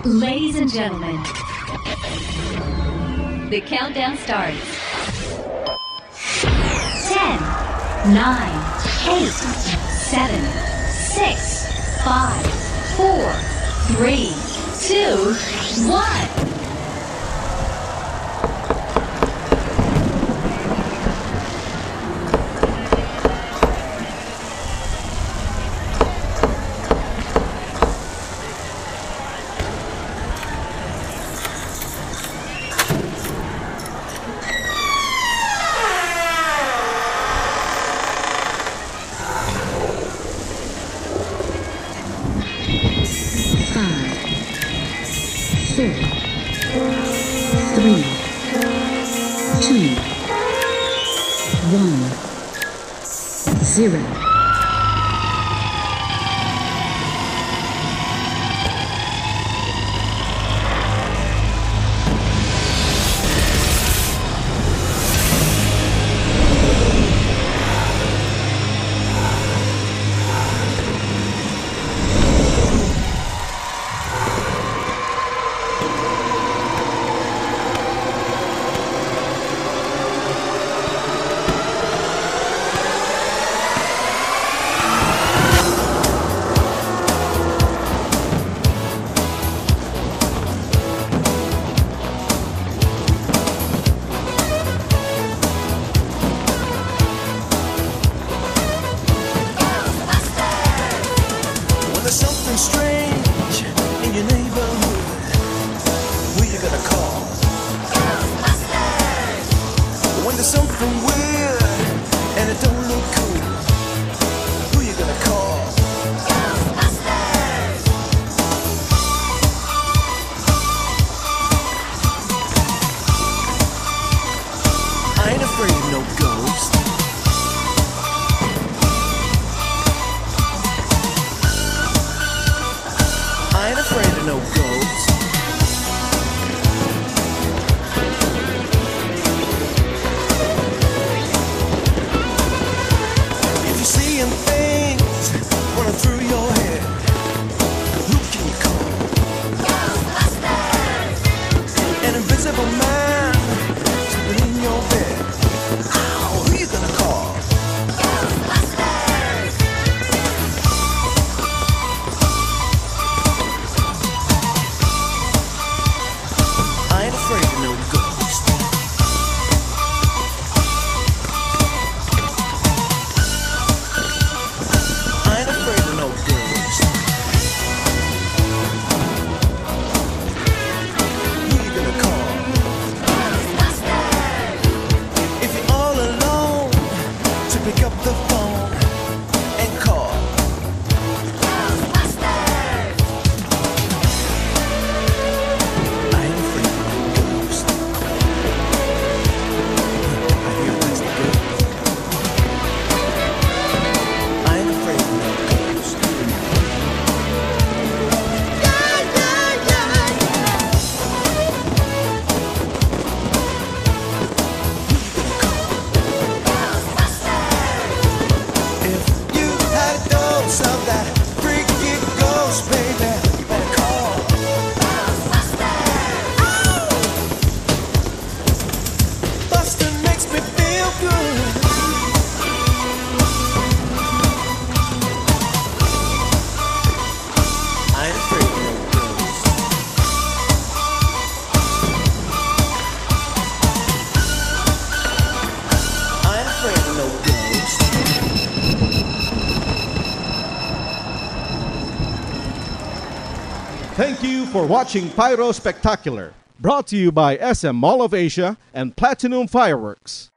Ladies and gentlemen, the countdown starts. 10, 9, 8, 7, 6, 5, 4, 3, 2, 1. Four, three, two, one, zero. There's something strange in your neighborhood. Who you gonna call? Ghostbusters! When there's something weird and it don't look cool, who you gonna call? Ghostbusters! I ain't afraid of no ghost. I ain't afraid of no ghosts. If you're seeing things running through your head, who can you call? Ghostbusters! An invisible man sleeping in your bed. Ow, who you gonna call? Ghostbusters! I ain't afraid of no ghost. I ain't afraid of no ghost. Who you gonna call? Ghostbusters! If you're all alone, to pick up the phone and call. Ghostbusters! I ain't afraid of no ghost. I hear that's the ghost. I ain't afraid of no ghost. If you had a dose of that freaky ghost, baby, you better call. Buster makes me feel good. I ain't afraid of no ghost. I ain't afraid of no ghost. Thank you for watching Pyro Spectacular, brought to you by SM Mall of Asia and Platinum Fireworks.